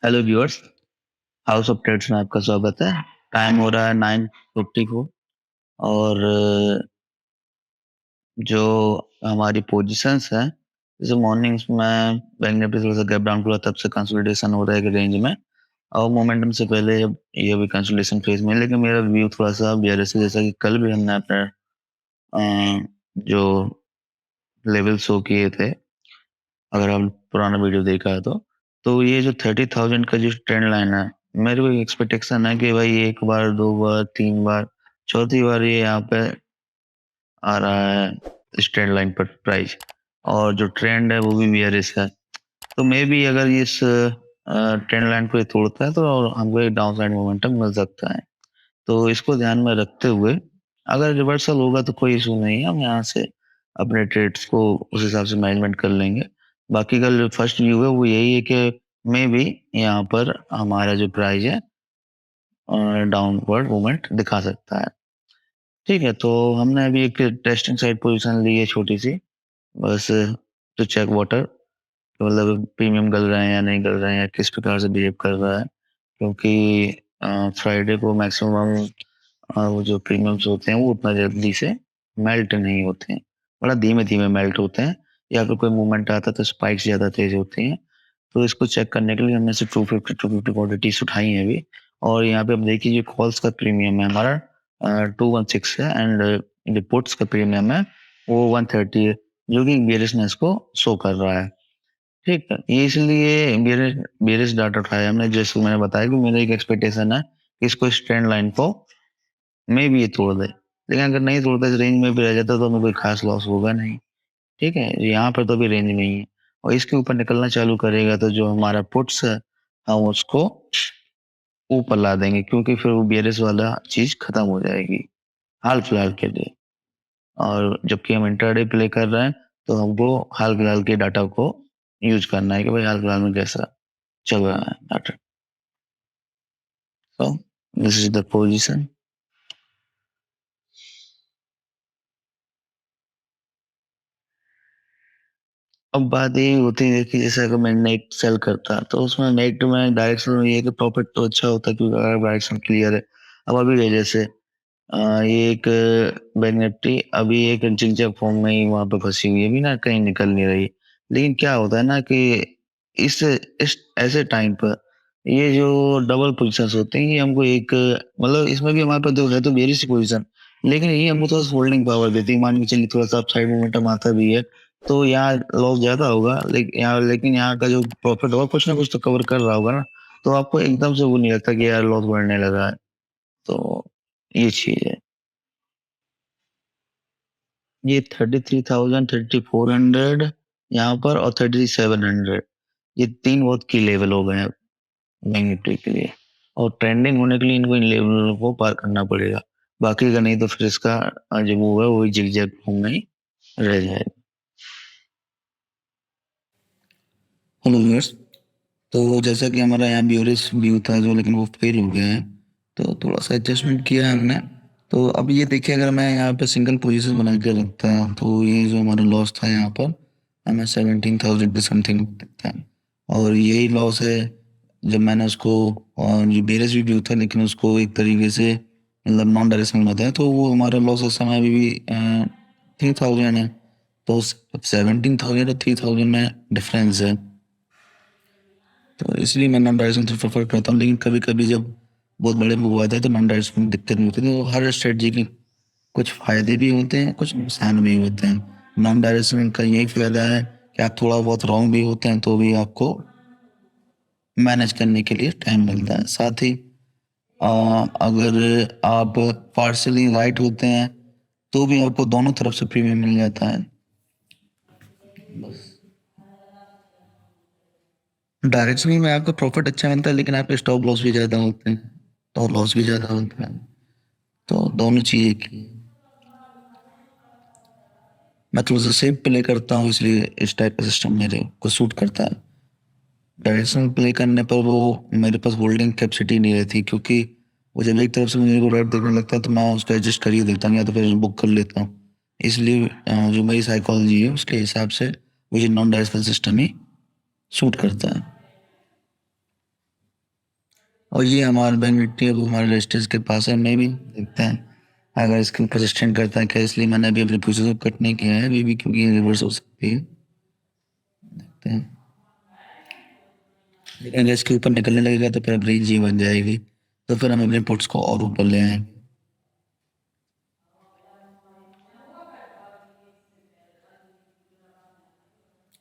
Hello viewers, House of Trades में आपका स्वागत है। टाइम हो रहा है 9:50 को और जो हमारी पोजीशंस हैं, जैसे मॉर्निंग्स में बैंक निफ्टी थोड़ा सा गैप डाउन खुला, तब से कंसोलिडेशन हो रहा है एक रेंज में और मोमेंटम से पहले अब ये भी कंसोलिडेशन फेज में है। लेकिन मेरा व्यू थोड़ा सा बेयरिश है, जैसा कि कल भी हमने अपने जो लेवल शो किए थे, अगर आप पुराना वीडियो देखा है तो ये जो 30,000 का जो ट्रेंड लाइन है, मेरे को एक्सपेक्टेशन है कि भाई एक बार, दो बार, तीन बार, चौथी बार ये यहाँ पे आ रहा है इस ट्रेंड लाइन पर प्राइस, और जो ट्रेंड है वो भी बियरिश है। तो मे बी अगर ये इस ट्रेंड लाइन को ये तोड़ता है तो हमको एक डाउन साइड मोमेंटम मिल सकता है। तो इसको ध्यान में रखते हुए अगर रिवर्सल होगा तो कोई इशू नहीं है, हम यहाँ से अपने ट्रेड्स को उस हिसाब से मैनेजमेंट कर लेंगे। बाकी का जो फर्स्ट व्यू है वो यही है कि मे बी यहाँ पर हमारा जो प्राइस है डाउनवर्ड मूवमेंट दिखा सकता है। ठीक है, तो हमने अभी एक टेस्टिंग साइड पोजीशन ली है छोटी सी, बस टू चेक वाटर, मतलब प्रीमियम गल रहे हैं या नहीं गल रहे हैं, या किस प्रकार से बिहेव कर रहा है। क्योंकि फ्राइडे को मैक्सिमम वो जो प्रीमियम्स होते हैं वो उतना जल्दी से मेल्ट नहीं होते हैं, बड़ा धीमे धीमे मेल्ट होते हैं, या फिर कोई मूवमेंट आता है तो स्पाइक्स ज़्यादा तेज होती हैं। तो इसको चेक करने के लिए हमने से 250 क्वांटिटीज उठाई हैं अभी, और यहाँ पे आप देखिए जो कॉल्स का प्रीमियम है हमारा 216 है, एंड जो पुट्स का प्रीमियम है वो 130 है, जो कि बेरिशनेस को शो कर रहा है। ठीक है, ये इसलिए बेरिश बेरिश डाटा उठाया हमने, जैसे मैंने बताया कि मेरा एक एक्सपेक्टेशन है कि इसको इस ट्रेंड लाइन को मे भी ये तोड़ दे, लेकिन अगर नहीं तोड़ता, इस रेंज में भी रह जाता तो हमें कोई खास लॉस होगा नहीं। ठीक है, यहाँ पर तो भी रेंज में ही है, और इसके ऊपर निकलना चालू करेगा तो जो हमारा पुट्स है हम उसको ऊपर ला देंगे, क्योंकि फिर वो बियरिश वाला चीज खत्म हो जाएगी हाल फिलहाल के लिए। और जबकि हम इंट्राडे प्ले कर रहे हैं तो हमको हाल फिलहाल के डाटा को यूज करना है कि भाई हाल फिलहाल में कैसा चल रहा है data. So this is the position. अब बात ये होती है कि जैसे अगर मैं नेट सेल करता तो उसमें नेट में डायरेक्शन ये है कि प्रॉफिट तो अच्छा होता है, क्योंकि अगर डायरेक्शन क्लियर है। अब अभी ले जैसे ये एक बैंक निफ्टी अभी एक जिगजैग फॉर्म में ही वहां पे फंसी हुई है, अभी ना कहीं निकल नहीं रही। लेकिन क्या होता है ना कि इस ऐसे टाइम पर ये जो डबल पोजीशंस होते हैं, ये हमको एक मतलब इसमें भी हमारे पास दो है तो मेरी सी पोजीशन, लेकिन ये हमको थोड़ा होल्डिंग पावर देती है। मान के चलिए थोड़ा सा अपसाइड मोमेंटम आता भी है तो यहाँ लॉस ज्यादा होगा, लेकिन यहाँ का जो प्रॉफिट होगा कुछ ना कुछ तो कवर कर रहा होगा ना, तो आपको एकदम से वो नहीं लगता कि यार लॉस बढ़ने लगा है। तो ये चीज है। ये 33,000, 3400 यहाँ पर, और 3700, ये तीन बहुत की लेवल हो गए हैं बैंक निफ्टी के लिए, और ट्रेंडिंग होने के लिए इनको इन लेवल को पार करना पड़ेगा। बाकी का नहीं तो फिर इसका जो मूव है वही जिगजैग मूव में ही रह जाएगा। हेलो व्यूअर्स, तो जैसा कि हमारा यहाँ ब्यूरिश व्यू था जो, लेकिन वो फेल हो गया है, तो थोड़ा सा एडजस्टमेंट किया है हमने। तो अब ये देखिए, अगर मैं यहाँ पे सिंगल पोजीशन बना के रखता है तो ये जो हमारा लॉस था यहाँ पर हमें 17,000 के समथिंग दिखता है, और यही लॉस है जब मैंने उसको, और ये बेरिश भी व्यू था लेकिन उसको एक तरीके से मतलब नॉन डायरेक्शनल बताया, तो वो हमारा लॉस उस समय अभी भी 3,000 है। तो 17,000 और 3,000 में डिफरेंस है, तो इसलिए मैं नॉन डायरेक्शनल से प्रेफर करता हूँ। लेकिन कभी कभी जब बहुत बड़े मूव आते हैं तो नॉन डायरेक्शनल में दिक्कत नहीं होती, तो हर स्ट्रेटजी के कुछ फायदे भी होते हैं, कुछ नुकसान भी होते हैं। नॉन डायरेक्शनल का यही फायदा है कि आप थोड़ा बहुत रॉन्ग भी होते हैं तो भी आपको मैनेज करने के लिए टाइम मिलता है। साथ ही अगर आप पार्शली राइट होते हैं तो भी आपको दोनों तरफ से प्रीमियम मिल जाता है। डायरेक्शनल में आपका प्रॉफिट अच्छा मिलता है लेकिन आपके स्टॉप लॉस भी ज़्यादा होते हैं, तो लॉस भी ज़्यादा होता है। तो दोनों चीज़ें की मैं थोड़ा सा सेफ प्ले करता हूँ, इसलिए इस टाइप का सिस्टम मेरे को सूट करता है। डायरेक्शनल प्ले करने पर वो मेरे पास होल्डिंग कैपेसिटी नहीं रहती, क्योंकि वो जब एक तरफ से मुझे को रेट देखने लगता है तो मैं उसको एडजस्ट कर ही देता हूँ, या तो फिर बुक कर लेता हूँ। इसलिए जो मेरी साइकोलॉजी है उसके हिसाब से मुझे नॉन डायरेक्शनल सिस्टम ही सूट करता है। और ये हमारा बैंक निफ्टी अब हमारे रेजिस्टेंस के पास है, मे भी देखते हैं अगर इसके ऊपर सस्टेन करता है क्या। इसलिए मैंने अभी अपने फ्यूचर को कट नहीं किया है अभी भी, क्योंकि रिवर्स हो सकती है, देखते हैं। लेकिन अगर इसके ऊपर निकलने लगेगा तो फिर ब्रेन जी बन जाएगी, तो फिर हम अपने पुट्स को और ऊपर ले आएंगे।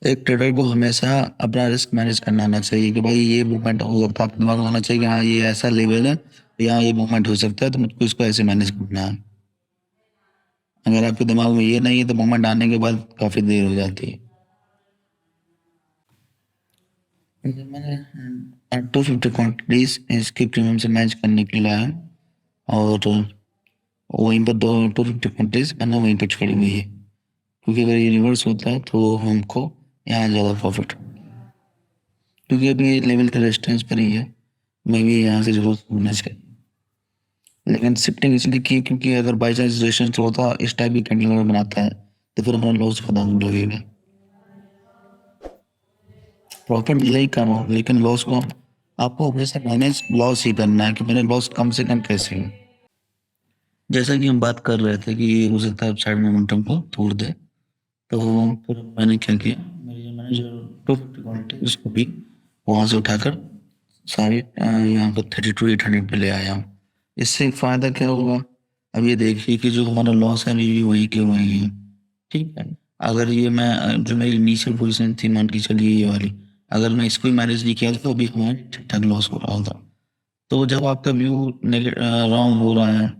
एक ट्रेडर को हमेशा अपना रिस्क मैनेज करना आना चाहिए कि भाई ये मूवमेंट हो सकता है, आपके दिमाग में होना चाहिए कि हाँ ये ऐसा लेवल है, यहाँ ये मूवमेंट हो सकता है, तो मुझको इसको ऐसे मैनेज करना है। अगर आपके दिमाग में ये नहीं है तो मूवमेंट आने के बाद काफ़ी देर हो जाती है। मैंने 250 क्वान्टिटीज इसके प्रीमियम से मैच करने के लिए है, और वहीं पर दो 250 क्वान्टिटीज मैंने वहीं पर छोड़ी हुई है, क्योंकि अगर ये रिवर्स होता है तो हमको यहाँ ज़्यादा प्रॉफिट, क्योंकि अभी ये लेवल का रेजिस्टेंस पर ही है, मैं भी यहाँ से जरूर होना चाहिए। लेकिन शिफ्टिंग इसलिए की क्योंकि अगर बाई चांस रेजिस्टेंस होता इस टाइप की कैंडल अगर बनाता है तो फिर हमारा लॉस खत्म होने लगेगा। प्रॉफिट यही कम हो, लेकिन लॉस को आपको हमेशा मैनेज लॉस ही करना है कि मेरे लॉस कम से कम कैसे हो। जैसा कि हम बात कर रहे थे कि ये हो सकता है साइड मोमेंटम को तोड़ दे, तो फिर मैंने क्या किया, मैंने जो 250 क्वांटिटी उसको भी वहाँ से उठाकर सारे यहाँ पर 32,800 पे ले आया हूँ। इससे एक फायदा क्या होगा, अब ये देखिए कि जो हमारा लॉस है अभी भी वही के वही है, ठीक है। अगर ये मैं जो मेरी इनिशियल पोजीशन थी मान के चलिए ये वाली, अगर मैं इसको ही मैनेज नहीं किया तो अभी हमारा ठीक ठाक लॉस हो रहा होता। तो जब आपका व्यू रॉन्ग हो रहा है,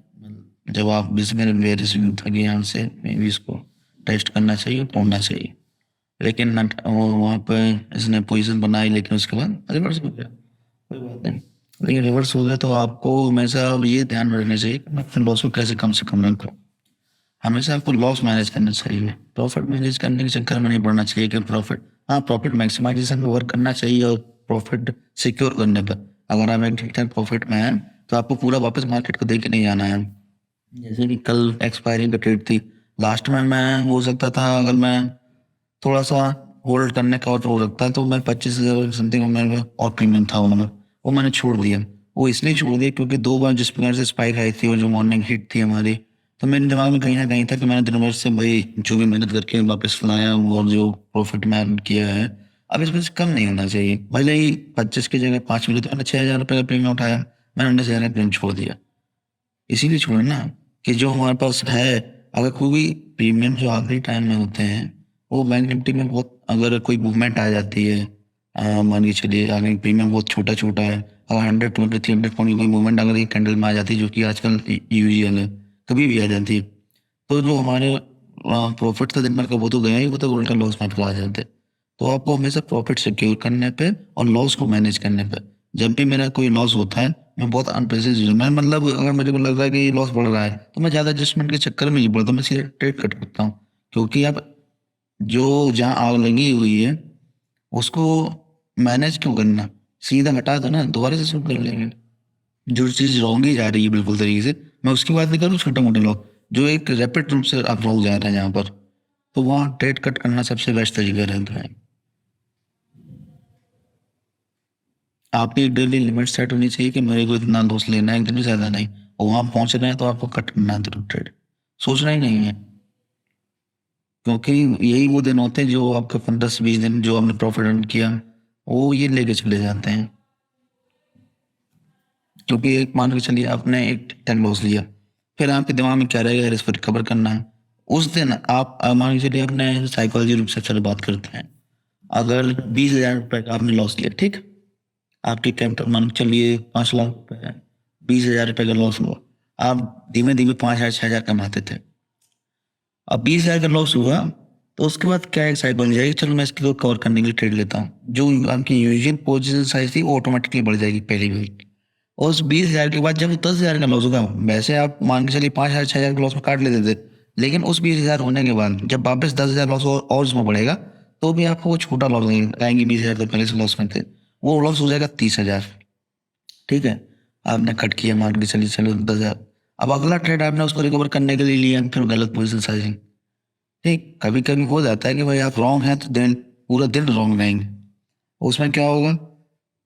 जब आप बिजनेस वेरियस व्यू था कि यहाँ से मे भी इसको टेस्ट करना चाहिए, तोड़ना चाहिए, लेकिन वहाँ पे इसने पोजीशन बनाई लेकिन उसके बाद रिवर्स हो गया, कोई बात नहीं। लेकिन रिवर्स हो गया तो आपको हमेशा ये ध्यान में रखना चाहिए कि मैं अपने लॉस को कैसे कम से कम रखूँ। हमेशा आपको लॉस मैनेज करना चाहिए, प्रॉफिट मैनेज करने के चक्कर में नहीं पड़ना चाहिए कि प्रॉफिट, हाँ प्रॉफिट मैक्सिमाइजेशन पे वर्क करना चाहिए और प्रॉफिट सिक्योर करने पर। अगर आप एक ठीक ठाक प्रॉफिट में हैं तो आपको पूरा वापस मार्केट को देख के नहीं जाना है। जैसे कि कल एक्सपायरी का ट्रेड थी, लास्ट में मैं हो सकता था अगर मैं थोड़ा सा होल्ड करने का और हो सकता है तो मैं 25,000 समथिंग मेरे और प्रीमियम था वो मैंने छोड़ दिया। वो इसलिए छोड़ दिया क्योंकि दो बार जिस प्रकार से स्पाइक आई थी और जो मॉर्निंग हिट थी हमारी, तो मेरे दिमाग में कहीं ना कहीं था कि मैंने दिन भर से भाई जो भी मेहनत करके वापस लाया और जो प्रॉफिट मैंने किया है अब इसमें से कम नहीं होना चाहिए। भले ही 25 की जगह 5 मिले तो मैंने 6,000 रुपये का प्रीमियम उठाया, मैंने 19,000 का प्रीमियम छोड़ दिया। इसीलिए छोड़े ना कि जो हमारे पास है, अगर कोई भी प्रीमियम जो आखिरी टाइम में होते हैं वो बैंक निफ्टी में बहुत, अगर कोई मूवमेंट आ जाती है, मान के चलिए अगर प्रीमियम बहुत छोटा छोटा है, अगर 100 200 300 पॉइंट की कोई मूवमेंट अगर एक कैंडल में आ जाती है जो कि आजकल यूजुअल है, कभी भी आ जाती है, तो जो हमारे प्रॉफिट था दिन भर का वो तो गया ही, वो तो उल्टा लॉस में चला जाते। तो आपको हमेशा प्रॉफिट सिक्योर करने पे और लॉस को मैनेज करने पे, जब भी मेरा कोई लॉस होता है मैं बहुत अनप्रेसिडेंट, मैं मतलब अगर मुझे को लग रहा है कि ये लॉस बढ़ रहा है तो मैं ज़्यादा एडजस्टमेंट के चक्कर में नहीं पड़ता, मैं सीधे ट्रेड कट करता हूँ। क्योंकि अब जो जहाँ आग लगी हुई है उसको मैनेज क्यों करना, सीधा हटा दो ना, दोबारा से शुरू कर लेंगे। जो चीज़ रॉन्ग ही जा रही है बिल्कुल तरीके से, मैं उसकी बात नहीं करूँ, छोटे मोटे लोग जो एक रैपिड रूप से आप रॉन्ग जा रहे हैं यहाँ पर, तो वहाँ ट्रेड कट करना सबसे बेस्ट तरीका रहता है। आपकी एक डेली लिमिट सेट होनी चाहिए कि मेरे को इतना लॉस लेना है, एकदम ज्यादा नहीं, और वहां पहुंच रहे हैं तो आपको कट करना है जरूर ट्रेड, सोचना ही नहीं है। क्योंकि यही वो दिन होते हैं जो आपका 15 से 20 दिन जो आपने प्रॉफिट अर्न किया वो ये लेके चले जाते हैं। क्योंकि एक मान के चलिए आपने एक 10 लॉस लिया, फिर आपके दिमाग में क्या रहेगा, इस पर रिकवर करना है। उस दिन आप मान के चलिए अपने साइकोलॉजी रूप से चलो बात करते हैं, अगर 20,000 रुपए का आपने लॉस लिया, ठीक, आपकी कैपिटल मान के चलिए 5 लाख रुपए है, 20,000 रुपए का लॉस हुआ, आप धीमे धीमे 5,000 6,000 कमाते थे, अब 20,000 का लॉस हुआ, तो उसके बाद क्या एक्साइट बन जाएगी, चलो मैं इसको कवर करने के लिए ट्रेड लेता हूँ, जो आपकी यूजुअल पोजीशन साइज थी वो ऑटोमेटिकली बढ़ जाएगी पहली भी। और उस 20,000 के बाद जब 10,000 का लॉस होगा, वैसे आप मान के चलिए 5,000 6,000 का लॉस में काट लेते थे, लेकिन उस 20,000 होने के बाद जब वापस 10,000 लॉस और उसमें बढ़ेगा, तो भी आपको वो छोटा लॉस नहीं आएंगे, 20,000 तो पहले से लॉस में थे, वो लॉस हो जाएगा 30,000। ठीक है, आपने कट किया मान के चलिए चलो 10,000, अब अगला ट्रेड आपने उसको रिकवर करने के लिए लिया, फिर गलत पोजिशन साइजिंग। ठीक, कभी कभी हो जाता है कि भाई आप रॉन्ग हैं तो दिन पूरा दिन रॉन्ग रहेंगे, उसमें क्या होगा,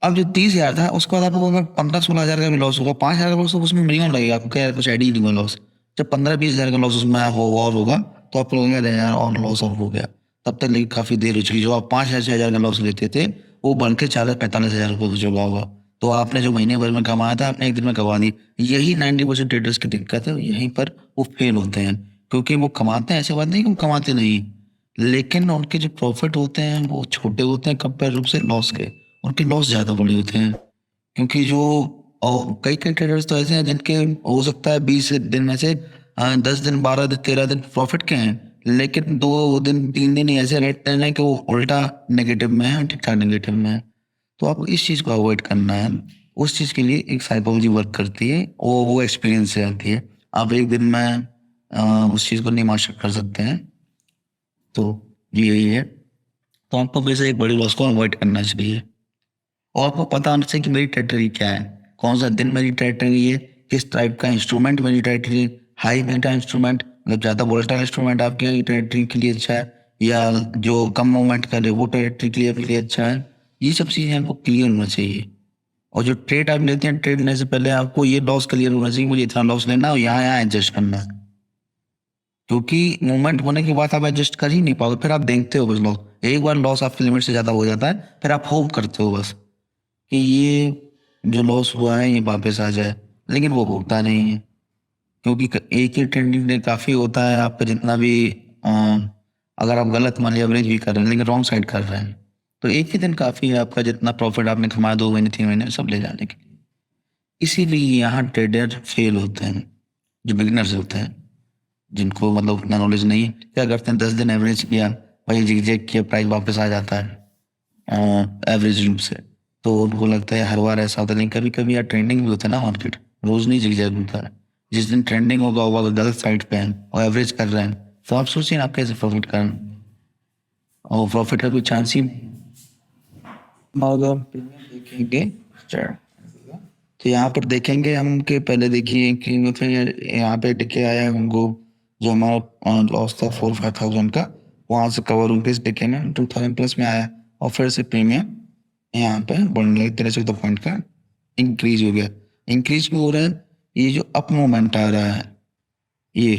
अब जो 30,000 था उसके बाद आपको अगर 15-16,000 का भी लॉस होगा, 5,000 का लॉस तो उसमें मिनिमम लगेगा आपको, क्या कुछ आइडिया नहीं हुआ लॉस। जब 15-20,000 का लॉस उसमें हो और होगा तो आपको लगेगा अरे यार और लॉस ऑफ हो गया। तब तक लेकिन काफ़ी देर हो चुकी, जो आप 5,000-6,000 का लॉस लेते थे वो बन के 40-45,000 रुपये हो चुका होगा। तो आपने जो महीने भर में कमाया था आपने एक दिन में गँवा दी। यही 90% ट्रेडर्स की दिक्कत है, यहीं पर वो फेल होते हैं। क्योंकि वो कमाते हैं, ऐसी बात नहीं कि वो कमाते नहीं, लेकिन उनके जो प्रॉफ़िट होते हैं वो छोटे होते हैं कंपेयर रूप से लॉस के। उनके लॉस ज़्यादा बड़े होते हैं। क्योंकि जो कई-कई ट्रेडर्स तो ऐसे हैं जिनके हो सकता है 20 दिन में से 10 दिन, 12 दिन, 13 दिन प्रॉफ़िट के हैं। लेकिन 2 दिन, 3 दिन ही ऐसे रहते हैं कि वो उल्टा नेगेटिव में है, ठीक-ठाक नेगेटिव में है। तो आपको इस चीज़ को अवॉइड करना है। उस चीज़ के लिए एक साइकोलॉजी वर्क करती है, वो एक्सपीरियंस से आती है। आप एक दिन में उस चीज़ को नहीं मास्टर कर सकते हैं। तो जी यही है। तो आपको वैसे एक बड़ी लॉस को अवॉइड करना चाहिए। और आपको पता होना चाहिए कि मेरी टेरिटरी क्या है, कौन सा दिन मेरी टेरिटरी है, किस टाइप का इंस्ट्रूमेंट मेरी टेरिटरी है, हाई बीटा इंस्ट्रूमेंट मतलब ज़्यादा वोलेटाइल इंस्ट्रूमेंट आपके टेरिटरी के लिए अच्छा है, या जो कम मूवमेंट करे वो टेरिटरी के लिए आपके लिए अच्छा है। ये सब चीज़ें आपको क्लियर होना चाहिए। और जो ट्रेड आप लेते हैं, ट्रेड लेने से पहले आपको ये लॉस क्लियर होना चाहिए, मुझे इतना लॉस लेना है और यहाँ यहाँ एडजस्ट करना है। क्योंकि मूवमेंट होने के बाद आप एडजस्ट कर ही नहीं पाओगे, फिर आप देखते हो बस लॉस। एक बार लॉस आपकी लिमिट से ज़्यादा हो जाता है, फिर आप होप करते हो बस कि ये जो लॉस हुआ है ये वापस आ जाए, लेकिन वो होता नहीं है। क्योंकि एक ही ट्रेंडिंग डे काफ़ी होता है आपका, जितना भी अ, अगर आप गलत मान लिया एवरेज भी कर रहे हैं लेकिन रॉन्ग साइड कर रहे हैं, तो एक ही दिन काफ़ी है आपका, जितना प्रॉफिट आपने कमाया 2 महीने 3 महीने सब ले जाने के लिए। इसीलिए यहाँ ट्रेडर फेल होते हैं, जो बिगिनर्स होते हैं, जिनको मतलब उतना नॉलेज नहीं है। क्या करते हैं, 10 दिन एवरेज किया, वही जिग किया, प्राइस वापस आ जाता है एवरेज रूप से। तो उनको लगता है हर बार ऐसा होता है, लेकिन कभी कभी यार ट्रेंडिंग भी होता है ना मार्केट, रोज नहीं जिग होता है। जिस दिन ट्रेंडिंग होगा वो अगर गलत साइड पे है और एवरेज कर रहे हैं, तो आप सोचिए ना आप कैसे प्रॉफिट करें, और प्रॉफिट का कोई चांस ही नहीं। और हम देखेंगे तो यहाँ पर देखेंगे हम कि पहले देखिए कि मतलब यहाँ पे टिके आया है हमको, जो हमारा लॉस था 4-5 थाउजेंड का, वहाँ से कवर रुपीज टिके में 2,000 प्लस में आया, और फिर से प्रीमियम यहाँ पे बढ़ने लगे, 13-14 पॉइंट का इंक्रीज हो गया। इंक्रीज क्यों हो रहा है, ये जो अप मूवमेंट आ रहा है, ये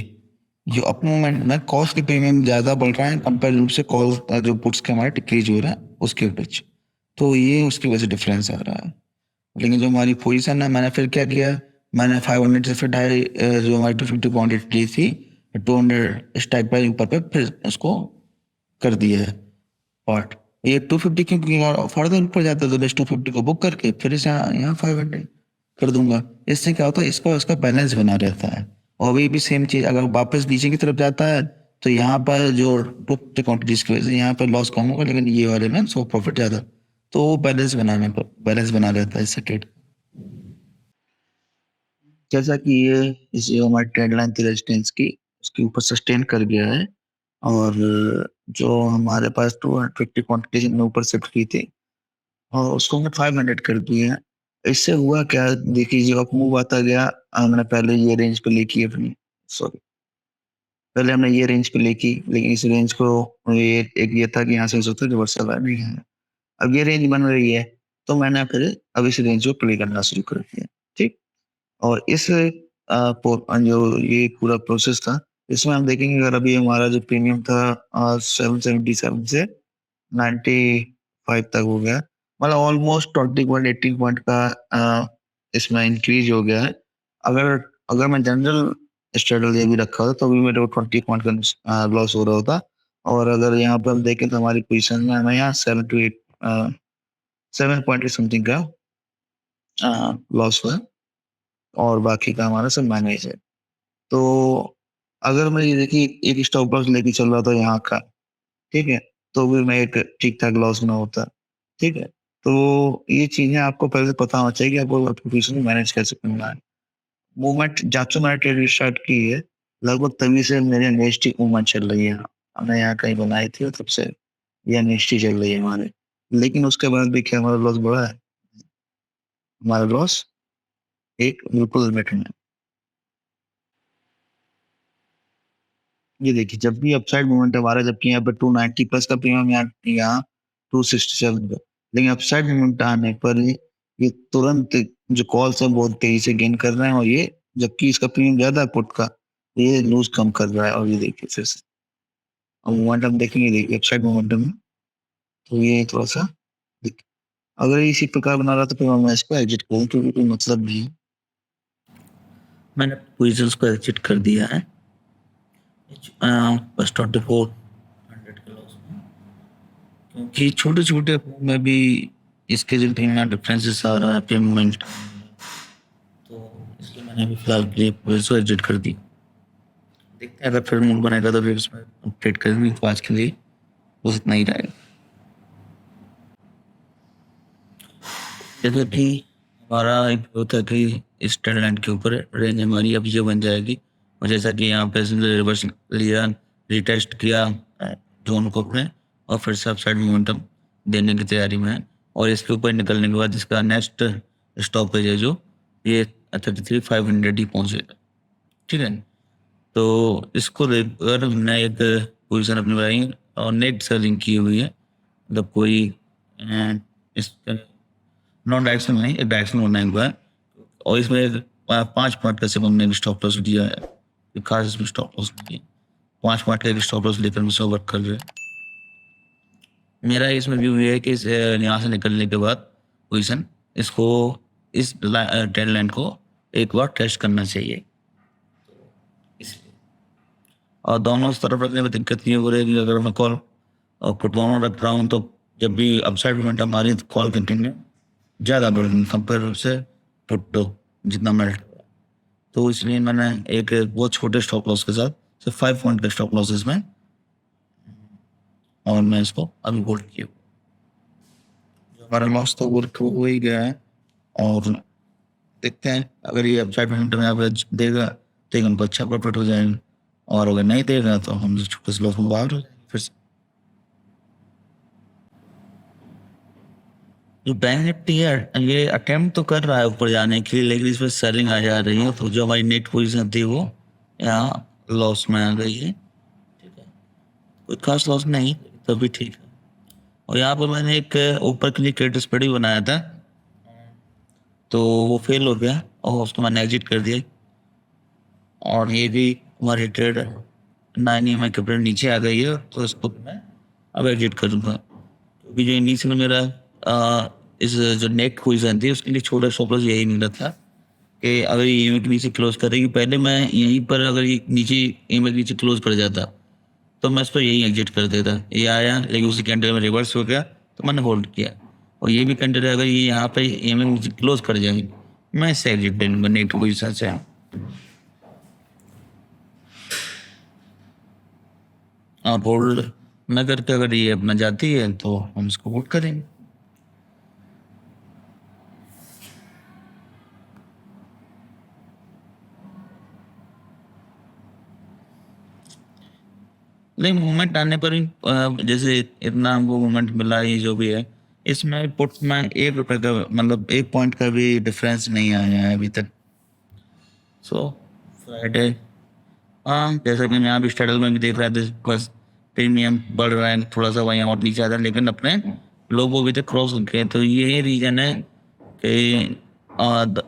जो अप मूवमेंट में कॉस्ट की प्रीमियम ज्यादा बढ़ रहा है कंपेयर रूप से कॉल जो पुट्स के हमारे डिक्रीज हो रहा है उसके बीच, तो ये उसकी वजह से डिफरेंस आ रहा है। लेकिन जो हमारी पोजीशन है, मैंने फिर क्या किया, मैंने 500 से फिर ढाई जो हमारी 250 क्वान्टिटी ली थी, 200 इस टाइप पर ऊपर पे फिर उसको कर दिया है पार्ट। ये 250 क्योंकि फर्दर ऊपर जाता है तो बस 250 को बुक करके फिर इसे यहाँ यहाँ 500 कर दूंगा। इससे क्या होता है, इसका उसका बैलेंस बना रहता है। और अभी भी सेम चीज अगर वापस नीचे की तरफ जाता है तो यहाँ पर जो 250 क्वान्टिटीज की वजह से यहाँ पर लॉस कम होगा, लेकिन ये वाले में सो प्रॉफिट ज्यादा, तो वो बैलेंस बना रहता है इससे ट्रेड। जैसा कि ये इस जो हमारी ट्रेंड लाइन थी रेजिस्टेंस की, उसके ऊपर सस्टेन कर गया है, और जो हमारे पास 250 क्वांटिटी हमने ऊपर शिफ्ट की थी और उसको हमने 500 कर दिए हैं। इससे हुआ क्या, देखिए जो अप मूव आता गया, हमने पहले ये रेंज पे ली की अपनी, सॉरी, पहले हमने ये रेंज पे ली की, लेकिन इस रेंज को ये एक ये था कि यहाँ से हो सकता है रिवर्सल आ नहीं है। अब ये रेंज बन रही है, तो मैंने फिर अब इस रेंज को प्ले करना शुरू कर दिया। ठीक। और इस जो ये पूरा प्रोसेस था, इसमें हम देखेंगे अगर अभी हमारा जो प्रीमियम था 777 से 95 तक हो गया, मतलब ऑलमोस्ट 20 पॉइंट 18 पॉइंट का इसमें इंक्रीज हो गया है। अगर अगर मैं जनरल स्ट्रेटजी भी रखा होता तो भी मेरे को 20 पॉइंट का लॉस हो रहा होता। और अगर यहाँ पर हम देखें तो हमारी पोजिशन में हमें यहाँ 7 to 8 7 पॉइंट समथिंग का लॉस हुआ, और बाकी का हमारा सब मैनेज है। तो अगर मैं ये देखिए एक स्टॉप लॉस लेके चल रहा था यहाँ का, ठीक है, तो भी मैं एक ठीक ठाक लॉस में होता। ठीक है, तो ये चीजें आपको पहले से पता होना चाहिए कि आपको आपकी पोजीशन मैनेज कैसे करना है। मूवमेंट जब से मैंने ट्रेड स्टार्ट की है, लगभग तभी से मेरी नेक्स्ट मूवमेंट चल रही है। हमने यहाँ कहीं बनाई थी और तब से यह नेक्स्ट चल रही है हमारे। लेकिन उसके बाद भी क्या हमारा लॉस बढ़ा है, हमारा लॉस एक बिल्कुल लिमिट में। ये देखिए जब भी अपसाइड मूवमेंट हमारा, जबकि यहाँ पे 290 प्लस का प्रीमियम, यहाँ यहाँ 267 का, लेकिन अपसाइड मोमेंट आने पर ये तुरंत जो कॉल्स है बहुत तेजी से गेन कर रहे हैं, और ये जबकि इसका प्रीमियम ज्यादा है पुट का, ये लूज कम कर रहा है। और ये देखिए फिर से अब मोमेंटम देखेंगे, देखिए अपसाइड मोमेंटम में, तो ये थोड़ा सा अगर ये इसी प्रकार बना रहा था तो मैं इसको एग्जिट करूँ, क्योंकि कोई मतलब नहीं। मैंने पोजीशंस को एग्जिट कर दिया है बस 2400 के लॉस में, क्योंकि छोटे छोटे में भी इसके जो डिफरेंसेस आ रहा है पेमेंट, तो इसलिए मैंने अभी फिलहाल के लिए पोजीशन एग्जिट कर दी। देखते हैं अगर फिर मूड बनेगा तो फिर उसमें अपडेट करेंगे। तो आज के लिए बस इतना ही रहेगा। जैसे कि हमारा एक होता है कि इस ट्रेंड लाइन के ऊपर रेंज हमारी अब ये बन जाएगी, और जैसा कि यहाँ पे रिवर्स लिया, रिटेस्ट किया जोन को अपने, और फिर से अपसाइड मोमेंटम देने की तैयारी में है। और इसके ऊपर निकलने के बाद इसका नेक्स्ट स्टॉपेज है जो ये 33,500 ही पहुंचेगा। ठीक है, तो इसको लेकर हमने एक पोजीशन अपनी बनाई और नेट सेलिंग की हुई है, मतलब कोई इस नॉन डायरेक्शन नहीं, एक डायरेक्शन बनाया हुआ है, और इसमें 5 पॉइंट का सिर्फ हमने स्टॉप लॉस दिया है, खास इसमें स्टॉप लॉस नहीं है। 5 पॉइंट का एक स्टॉप लॉस लेकर मुझसे वर्क कर रहे हैं। मेरा इसमें व्यू ये है कि यहाँ से निकलने के बाद पोजीशन इसको इस ट्रेंड लाइन को एक बार टेस्ट करना चाहिए, इसलिए। और दोनों तरफ रखने में दिक्कत नहीं हो रही है। अगर मैं कॉल और पुट दोनों रख रहा हूँ तो जब भी अपसाइड मोमेंटम आ रही है तो कॉल कंटिन्यू ज़्यादा बढ़ रही कंपेयर से पुट जितना मेल्ट, तो इसलिए मैंने एक बहुत छोटे स्टॉप लॉस के साथ सिर्फ 5 पॉइंट के स्टॉप लॉसेस में, और मैं इसको अभी होल्ड किया। हमारा लॉस तो वर्क हो ही गया है, और देखते हैं अगर ये अपसाइड मोमेंटम एवरेज देगा तो एक हमको अच्छा प्रॉफिट हो जाएगा, और अगर नहीं देगा तो हम छोटे से लॉस में बाहर हो जाएंगे फिर से। जो बैंक निफ्टी है ये अटेम्प्ट तो कर रहा है ऊपर जाने के लिए, लेकिन इसमें सेलिंग आ जा रही है, तो जो हमारी नेट पोजीशन थी वो यहाँ लॉस में आ गई है। ठीक है, कोई खास लॉस नहीं, तभी ठीक है। और यहाँ पर मैंने एक ऊपर के लिए क्रेडिट स्प्रेड भी बनाया था, तो वो फेल हो गया और उसको मैंने एग्जिट कर दिया। और ये भी हमारी ट्रेड 9 EMI के ऊपर नीचे आ गई है, तो इसको मैं अब एग्जिट करूँगा, क्योंकि जो इनिशियल मेरा इस जो नेट पोजीशन थी उसके लिए छोटा स्टॉप लॉस यही मिला था कि अगर ये ईएमआई के नीचे क्लोज करेगी, पहले मैं यहीं पर अगर ये नीचे ईएमआई के नीचे क्लोज कर जाता तो मैं इस पर यही एग्जिट कर देता। ये आया लेकिन उसी कैंडल में रिवर्स हो गया तो मैंने होल्ड किया, और ये भी कैंडल अगर ये यहाँ पे ईएमआई के नीचे क्लोज कर जाएगी मैं इससे एग्जिट ले लूँगा नेट पोजीशन से। आप होल्ड न करके अगर ये अपना जाती है तो हम इसको होल्ड करेंगे। नहीं, मूवमेंट आने पर ही जैसे इतना हमको मूवमेंट मिला ये जो भी है, इसमें पुट में 1 रुपए का मतलब 1 पॉइंट का भी डिफरेंस नहीं आया है अभी तक। सो फ्राइडे, हाँ जैसा कि मैं यहाँ भी स्टेडल में भी देख रहा था, बस प्रीमियम बढ़ रहा है थोड़ा सा, वहीं और नीचे आता है, लेकिन अपने लोगों भी तक क्रॉस हो गए। तो ये रीजन है कि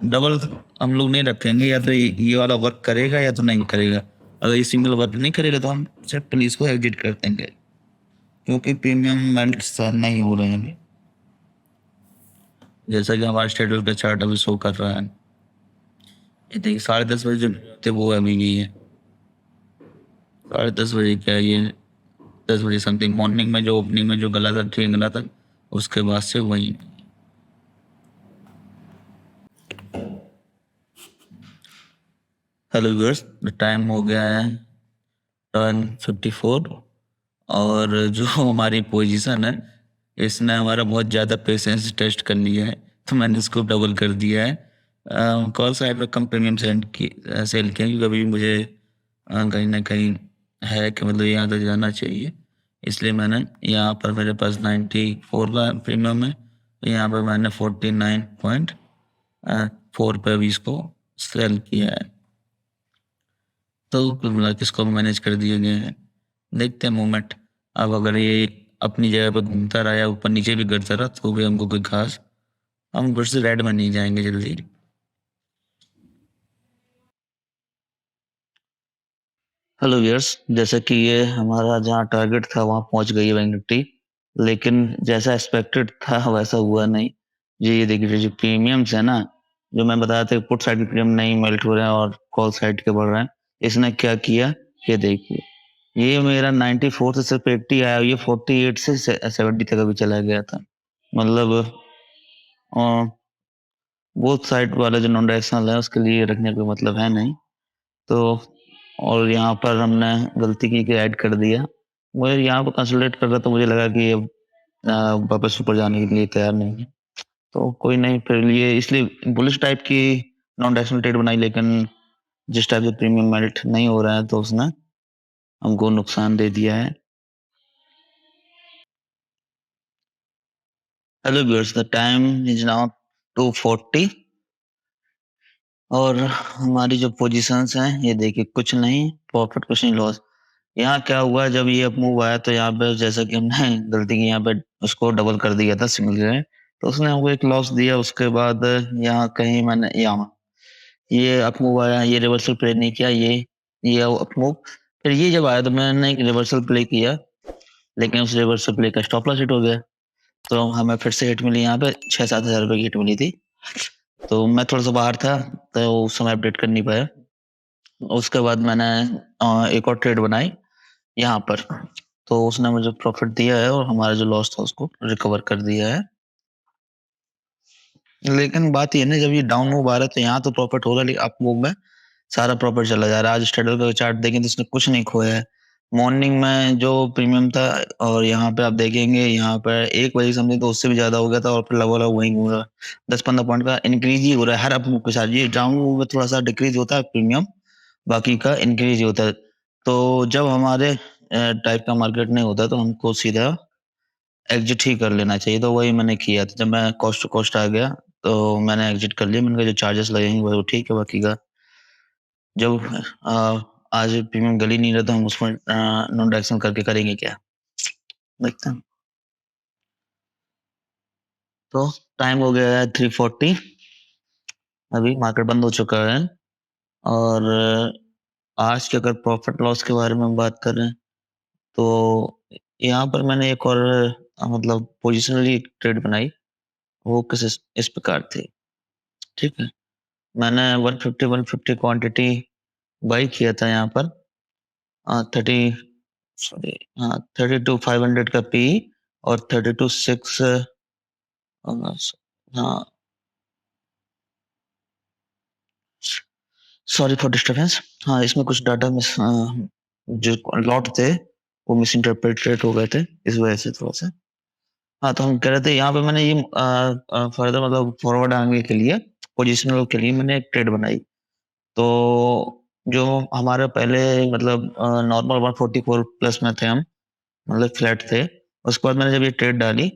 डबल हम लोग नहीं रखेंगे, या तो ये वाला वर्क करेगा या तो नहीं करेगा। अगर ये सिंगल वर्क नहीं करेगा तो हम सिर्फ पुलिस को एग्जिट कर देंगे, क्योंकि प्रीमियम मेल्ट्स नहीं हो रहे हैं अभी, जैसा कि हमारे शेड्यूल का चार्ट अभी शो कर रहा है। ये देखिए 10:30 बजे जो थे वो अभी भी है 10:30 बजे, क्या ये 10 बजे समथिंग मॉर्निंग में जो ओपनिंग में जो गला था ट्रेन गला था उसके बाद से वही। हेलो व्यूअर्स, टाइम हो गया है 10:54, और जो हमारी पोजीशन है इसने हमारा बहुत ज़्यादा पेशेंस टेस्ट कर लिया है, तो मैंने इसको डबल कर दिया है। कॉल साइड पर कम प्रीमियम सेल किया, क्योंकि अभी मुझे कहीं ना कहीं है कि मतलब यहाँ तक जाना चाहिए, इसलिए मैंने यहाँ पर मेरे पास 94 का प्रीमियम है, यहाँ पर मैंने 49.4 पे भी इसको सेल किया है। तो कुल मिला के इसको मैनेज कर दिए गए हैं। देखते हैं मूवमेंट, अब अगर ये अपनी जगह पे घूमता रहा या ऊपर नीचे भी करता रहा तो भी हमको कोई खास हम फिर से रेड में नहीं जाएँगे जल्दी। हेलो व्यूअर्स, जैसा कि ये हमारा जहाँ टारगेट था वहाँ पहुँच गई है बैंक निफ्टी, लेकिन जैसा एक्सपेक्टेड था वैसा हुआ नहीं। जी, ये देखिए जो प्रीमियम्स है ना, जो मैं बताया था पुट साइड के प्रीमियम नहीं मेल्ट हो रहे हैं और कॉल साइड के बढ़ रहे हैं। इसने क्या किया, ये देखिए, ये मेरा 94 से सिर्फ 80 आया, ये 48 से 70 तक अभी चला गया था। मतलब बोथ साइड वाला जो नॉन डायरेक्शनल है उसके लिए रखने का मतलब है नहीं। तो और यहाँ पर हमने गलती की कि ऐड कर दिया। मुझे यहाँ पर कंसोलिडेट कर रहा तो मुझे लगा कि अब वापस ऊपर जाने के लिए तैयार नहीं है। तो कोई नहीं, फिर ये इसलिए बुलिश टाइप की नॉन डायरेक्शनल ट्रेड बनाई, लेकिन जिस टाइप से प्रीमियम मेल्ट नहीं हो रहा है तो उसने हमको नुकसान दे दिया है। Hello viewers, the time is now 2:40 और हमारी जो पोजीशंस हैं ये देखिए, कुछ नहीं प्रॉफिट कुछ नहीं लॉस। यहाँ क्या हुआ, जब ये अप मूव आया तो यहाँ पे जैसा कि हमने गलती की, यहाँ पे उसको डबल कर दिया था सिंगल ग्रेड, तो उसने हमको एक लॉस दिया। उसके बाद यहाँ कहीं मैंने यहाँ ये अप मूव आया, ये रिवर्सल प्ले नहीं किया, ये अप मूव, फिर ये जब आया तो मैंने एक रिवर्सल प्ले किया, लेकिन उस रिवर्सल प्ले का स्टॉप लॉस हिट हो गया। तो हमें फिर से हिट मिली, यहाँ पे 6-7 हज़ार रुपए की हिट मिली थी। तो मैं थोड़ा सा बाहर था तो उस समय अपडेट कर नहीं पाया। उसके बाद मैंने एक और ट्रेड बनाई यहाँ पर, तो उसने मुझे प्रॉफिट दिया है और हमारा जो लॉस था उसको रिकवर कर दिया है। लेकिन बात ये है ना, जब ये डाउन मूव आ रहा है तो यहाँ तो प्रॉफिट हो रहा है, लेकिन अप मूव में सारा प्रॉफिट चला जा रहा है। आज स्ट्रेडल का चार्ट देखें तो इसने कुछ नहीं खोया है। मॉर्निंग में जो प्रीमियम था और यहाँ पे आप देखेंगे, यहाँ पर 1 बजे समथिंग तो उससे भी ज्यादा हो गया था और फिर लगभग वही घूम रहा है। 10-15 पॉइंट का इंक्रीज ही हो रहा है हर अप मूव के साथ। ये डाउन मूव में थोड़ा सा डिक्रीज होता है प्रीमियम, बाकी का इंक्रीज ही होता है। तो जब हमारे टाइप का मार्केट नहीं होता तो हमको सीधा एग्जिट ही कर लेना चाहिए, तो वही मैंने किया था। जब मैं कॉस्ट टू कॉस्ट आ गया तो मैंने एग्जिट कर लिया। मैंने कहा जो चार्जेस लगेंगे वो ठीक है, बाकी का जब आज प्रीमियम गल ही नहीं रहा तो हम उसमें नॉन डायरेक्शनल करके करेंगे क्या, देखते हैं। तो टाइम हो गया है 3:40, अभी मार्केट बंद हो चुका है। और आज के अगर प्रॉफिट लॉस के बारे में हम बात करें तो यहाँ पर मैंने एक और मतलब पोजिशनली ट्रेड बनाई। वो किस इस प्रकार थी, ठीक है। मैंने 150 क्वांटिटी बाई किया था यहाँ पर, 30 सॉरी, हाँ 32,500 का पी और 32,600, हाँ सॉरी फॉर डिस्टर्बेंस। हाँ, इसमें कुछ डाटा मिस, जो लॉट थे वो मिस इंटरप्रेटेड हो गए थे, इस वजह से थोड़ा सा। हाँ, तो हम कह रहे थे यहाँ पे मैंने ये फर्दर मतलब फॉरवर्ड आगे के लिए पोजिशनल के लिए मैंने एक ट्रेड बनाई। तो जो हमारे पहले मतलब नॉर्मल 144 प्लस में थे हम, मतलब फ्लैट थे। उसके बाद मैंने जब ये ट्रेड डाली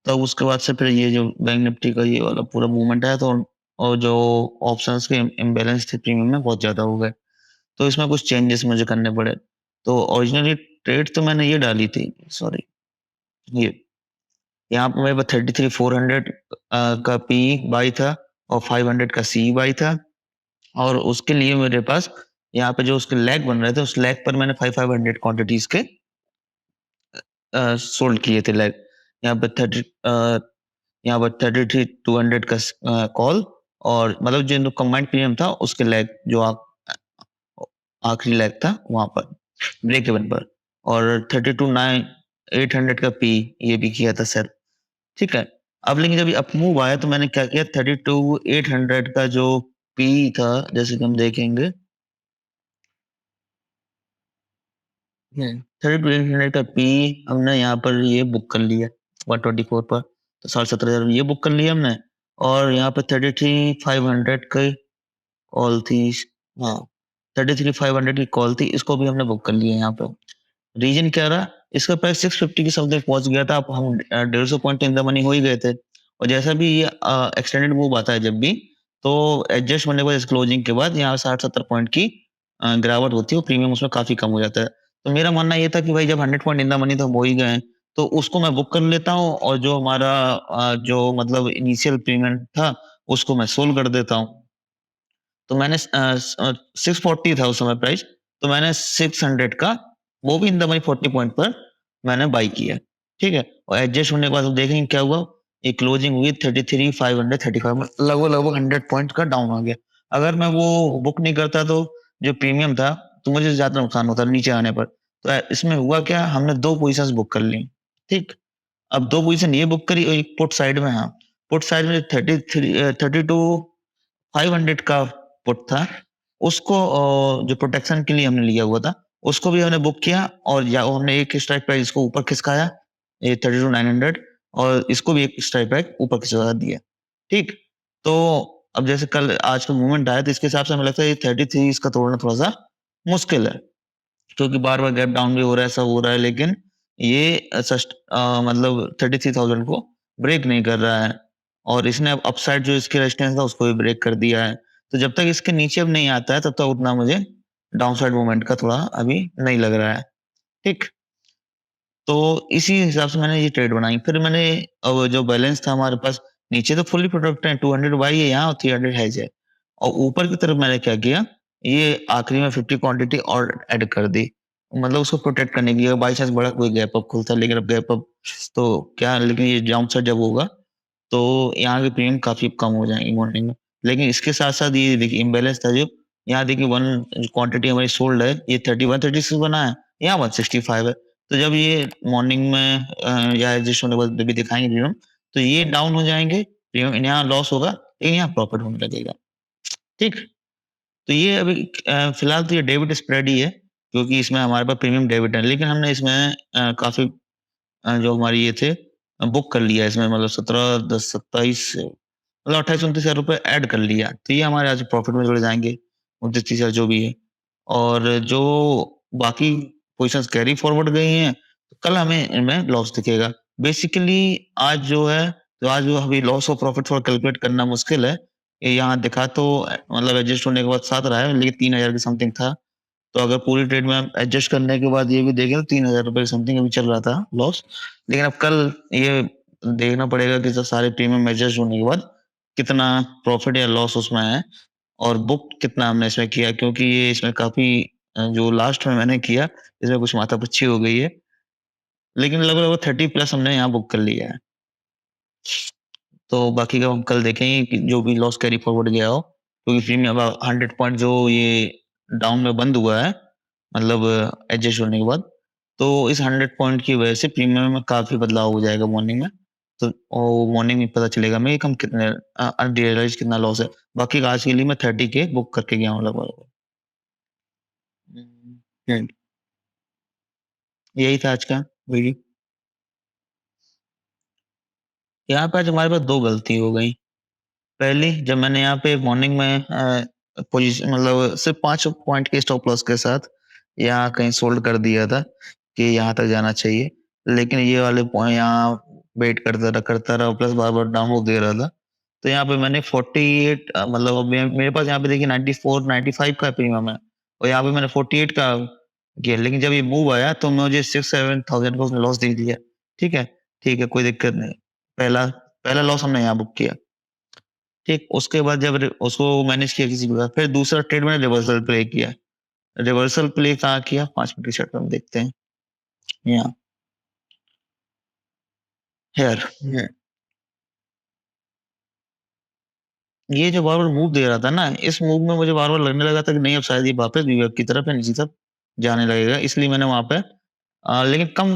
तब उसके बाद से फिर ये जो बैंक निफ्टी का ये वाला पूरा मूवमेंट आया, तो और जो ऑप्शंस के इम्बैलेंस थे प्रीमियम में बहुत ज़्यादा हो गए। तो इसमें कुछ चेंजेस मुझे करने पड़े। तो ओरिजिनली ट्रेड तो मैंने ये डाली थी, सॉरी, ये यहाँ पे मेरे पास 33,400 का पी बाई था और 500 का सी बाई था। और उसके लिए मेरे पास यहाँ पे जो उसके लेग बन रहे थे, उस लेग पर मैंने 500 क्वांटिटीज के सोल्ड किए थे लेग। यहाँ पे 30 यहाँ पर 33,200 का कॉल, और मतलब जो कंबाइंड प्रीमियम था उसके लेग जो आखिरी लेग था वहां पर ब्रेक इवन पर, और 32,800 का पी ये भी किया था सर, ठीक है। अब लेकिन जब अप मूव आया तो मैंने क्या किया, 32,800 का जो पी था, जैसे कि हम देखेंगे 32,800 का पी हमने यहाँ पर ये बुक कर लिया 124 पर, तो 17,500 ये बुक कर लिया हमने। और यहाँ पर 33,500 की कॉल थी, हाँ 33,500 की कॉल थी, इसको भी हमने बुक कर लिया यहाँ पे। रीजन क्या रहा, इसका प्राइस 650 की समथिंग पहुंच गया था। अब हम 150 पॉइंट इन द मनी हो ही गए थे, और जैसा भी ये एक्सटेंडेड मूव आता है जब भी, तो एडजस्ट होने के बाद क्लोजिंग के बाद यहाँ 60-70 पॉइंट की गिरावट होती है, और प्रीमियम उसमें काफी कम हो जाता है। तो मेरा मानना ये था कि भाई जब 100 पॉइंट इन द मनी तो हम हो ही गए हैं, तो उसको मैं बुक कर लेता हूँ और जो हमारा जो मतलब इनिशियल पेमेंट था, उसको मैं सोल्व कर देता हूँ। तो मैंने 640 था उस समय प्राइस, तो मैंने 600 का, वो भी इन द मनी 40 पॉइंट पर मैंने बाय किया, ठीक है? और एडजस्ट होने के बाद देखेंगे क्या हुआ, ये क्लोजिंग हुई 33,535 में, लगभग-लगभग 100 पॉइंट का डाउन आ गया। अगर मैं वो बुक नहीं करता तो जो प्रीमियम था, तो मुझे ज़्यादा नुकसान होता नीचे आने पर। तो इसमें हुआ क्या, हमने 2 पोज़ीशंस बुक कर ली, ठीक? अब 2 पोज़ीशन ये बुक करी और एक पुट साइड में, हाँ, पुट साइड में 32 500 का पुट था, उसको जो प्रोटेक्शन के लिए हमने लिया हुआ था, उसको भी हमने बुक किया और या हमने एक स्ट्राइक प्राइस इसको ऊपर खिसकाया, ये 32,900, और इसको भी एक स्ट्राइक प्राइस ऊपर खिसका दिया, ठीक? तो अब जैसे कल आज का मूवमेंट आया, तो इसके हिसाब से हमें लगता है ये 33 इसका तोड़ना थोड़ा-सा मुश्किल है, क्योंकि बार-बार गैप डाउन भी हो रहा है, सब हो रहा है, लेकिन ये मतलब 33,000 को ब्रेक नहीं कर रहा है, और इसने अब अपसाइड जो इसकी रेजिस्टेंस था उसको भी ब्रेक कर दिया है। तो जब तक इसके नीचे अब नहीं आता है, तब तक उतना मुझे डाउनसाइड मूवमेंट का थोड़ा अभी नहीं लग रहा है, ठीक? तो इसी हिसाब से मैंने ये ट्रेड बनाई। फिर मैंने अब जो बैलेंस था हमारे पास, नीचे तो फुली प्रोटेक्ट है, 200 बाई है यहाँ और 300 हेज है, और ऊपर की तरफ मैंने क्या किया, ये आखिरी में 50 क्वांटिटी और ऐड कर दी। मतलब उसको प्रोटेक्ट करने के लिए, बाई चांस बड़ा कोई गैप अप खुलता है, लेकिन अब गैप अप तो क्या, लेकिन ये डाउन साइड जब होगा, तो यहाँ की प्रीमियम काफ़ी कम हो जाएँगी मॉर्निंग में। लेकिन इसके साथ-साथ ये देखिए इम्बैलेंस था जो, यहाँ देखिए 1 क्वांटिटी हमारी सोल्ड है, ये 31-36 बना है, यहाँ 165 है। तो जब ये मॉर्निंग में या एडजस्ट होने के बाद भी दिखाएँगे प्रीमियम, तो ये डाउन हो जाएँगे, प्रीमियम यहाँ लॉस होगा, लेकिन यहाँ प्रॉफिट होने लगेगा, ठीक? तो ये अभी फिलहाल तो ये डेबिट स्प्रेड ही है, क्योंकि इसमें हमारे पास प्रीमियम डेबिट है, लेकिन हमने इसमें काफ़ी जो हमारी ये थे बुक कर लिया इसमें, मतलब 17, 10, 27, मतलब 28-29 हज़ार रुपए ऐड कर लिया। तो ये हमारे आज प्रॉफिट में जुड़ जाएँगे, 29-30 हज़ार जो भी है। और जो बाकी पोज़ीशंस कैरी फॉरवर्ड गई हैं, तो कल हमें इनमें लॉस दिखेगा। बेसिकली आज जो है, तो आज जो अभी लॉस और प्रॉफिट थोड़ा कैलकुलेट करना मुश्किल है। ये यहाँ दिखा तो मतलब एडजस्ट होने के बाद 7 रहा है, लेकिन 3000 के समथिंग था। तो अगर पूरी ट्रेड में हम एडजस्ट करने के बाद ये भी देखें, तो 3000 रुपए समथिंग अभी चल रहा था लॉस। लेकिन अब कल ये देखना पड़ेगा कि जो सारे प्रीमियम एडजस्ट होने के बाद कितना प्रॉफिट या लॉस उसमें है, और बुक कितना हमने इसमें किया, क्योंकि ये इसमें काफ़ी जो लास्ट में मैंने किया, इसमें कुछ माथापच्ची हो गई है। लेकिन लगभग-लगभग 30 प्लस हमने यहाँ बुक कर लिया है। तो बाकी का हम कल देखेंगे कि जो भी लॉस कैरी फॉरवर्ड गया हो, क्योंकि प्रीमियम 100 पॉइंट जो ये डाउन में बंद हुआ है, मतलब एडजस्ट होने के बाद, तो इस 100 पॉइंट की वजह से प्रीमियम में काफ़ी बदलाव हो जाएगा मॉर्निंग में। तो मॉर्निंग में पता चलेगा हमें कि हम कितने अनरियलाइज़ कितना लॉस है। बाकी आज के लिए मैं 30 के बुक करके गया हूँ लगभग। हुँ, यही था आज का वीडियो। यहाँ पे आज हमारे पास 2 गलती हो गई। पहली, जब मैंने यहाँ पे मॉर्निंग में पोजीशन मतलब सिर्फ 5 पॉइंट के स्टॉप लॉस के साथ यहाँ कहीं सोल्ड कर दिया था कि यहाँ तक जाना चाहिए। लेकिन ये वाले यहाँ वेट करता रहा प्लस बार-बार डाउन हो दे रहा था। तो यहाँ पे मैंने 48 मतलब अब मेरे पास यहाँ पे देखिए 94 95 का प्रीमियम है, और यहाँ पे मैंने 48 का किया, लेकिन जब ये मूव आया तो मुझे 6-7 थाउज़ेंड का उसने लॉस दे दिया। ठीक है? ठीक है, कोई दिक्कत नहीं। पहला पहला लॉस हमने यहाँ बुक किया। ठीक, उसके बाद जब उसको मैनेज किया किसी प्रकार, फिर दूसरा ट्रेड मैंने रिवर्सल प्ले किया। रिवर्सल प्ले कहाँ किया? 5 मिनट की चार्ट पे हम देखते हैं। यहाँ, हियर, ये जो बार-बार मूव दे रहा था ना, इस मूव में मुझे बार-बार लगने लगा था कि नहीं, अब शायद ये वापस वीवर्क की तरफ या नीचे तरफ जाने लगेगा। इसलिए मैंने वहाँ पे लेकिन कम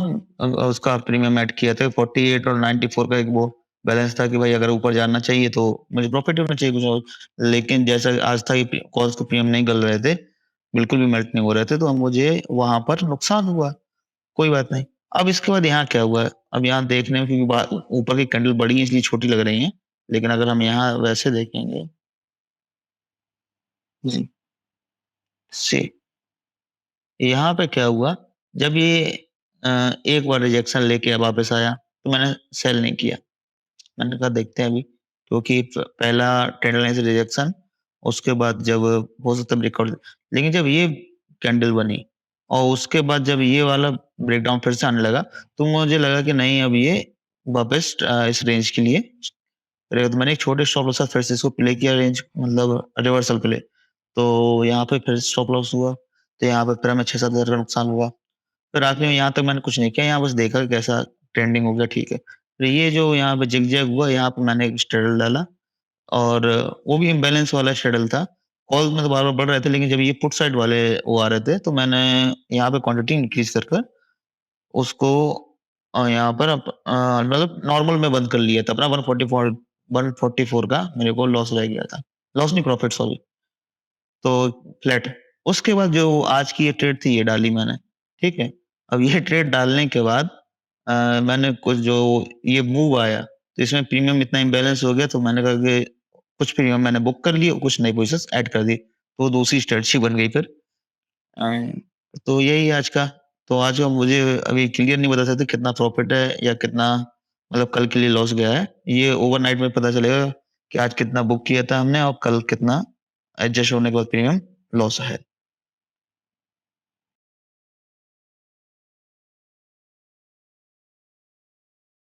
उसका प्रीमियम ऐड किया था। 48 और 94 का एक वो बैलेंस था कि भाई अगर ऊपर जाना चाहिए तो मुझे प्रॉफिट होना चाहिए कुछ और। लेकिन जैसा आज था कि कॉल्स के प्रीमियम नहीं गल रहे थे, बिल्कुल भी मेल्ट नहीं हो रहे थे, तो अब मुझे वहाँ पर नुकसान हुआ। कोई बात नहीं। अब इसके बाद यहाँ क्या हुआ है? अब यहाँ देखने में, क्योंकि ऊपर की कैंडल बड़ी है इसलिए छोटी लग रही हैं। लेकिन अगर हम यहाँ वैसे देखेंगे, जी, सी यहाँ पे क्या हुआ, जब ये एक बार रिजेक्शन लेके वापस आया, तो मैंने सेल नहीं किया। मैंने कहा देखते हैं अभी, क्योंकि पहला ट्रेंड लाइन से रिजेक्शन, उसके बाद जब हो सकता है ब्रेकआउट, लेकिन जब ये कैंडल बनी और उसके बाद जब ये वाला ब्रेकडाउन फिर से आने लगा, तो मुझे लगा कि नहीं अब ये वापस इस रेंज के लिए तो मैंने एक छोटे स्टॉप लॉस के साथ फिर से इसको प्ले किया रेंज मतलब रिवर्सल प्ले। तो यहाँ पे फिर स्टॉप लॉस हुआ, तो यहाँ पे फिर हमें 6-7 हज़ार का नुकसान हुआ। फिर आखिर में यहाँ तक मैंने कुछ नहीं किया, यहाँ बस देखा कि कैसा ट्रेंडिंग हो गया, ठीक है। फिर ये जो यहाँ पे जिग-जैग हुआ, यहाँ पे मैंने एक स्ट्रेडल डाला और वो भी इम्बैलेंस वाला स्ट्रेडल था। कॉल्स में तो बार-बार बढ़ रहे थे, लेकिन जब ये पुट साइड वाले वो आ रहे थे, तो मैंने यहाँ पे क्वांटिटी इंक्रीज़ कर कर उसको यहाँ पर मतलब नॉर्मल में बंद कर लिया था अपना 144 का मेरे को लॉस रह गया था। लॉस नहीं, प्रॉफिट सॉरी। तो फ्लैट। उसके बाद जो आज की ये ट्रेड थी ये डाली मैंने, ठीक है? अब ये ट्रेड डालने के बाद मैंने कुछ जो ये मूव आया, तो इसमें प्रीमियम इतना इम्बैलेंस हो गया तो मैंने कहा कि कुछ प्रीमियम मैंने बुक कर लिए, कुछ नई पोज़ीशंस ऐड कर दी। तो दूसरी स्ट्रेटजी बन गई फिर। अ, तो यही आज का। तो आज का मुझे अभी क्लियर नहीं बता सकते कितना प्रॉफ़िट है या कितना मतलब कल के लिए लॉस गया है। ये ओवरनाइट में पता चलेगा कि आज कितना बुक किया था हमने और कल कितना एडजस्ट होने के बाद प्रीमियम लॉस है।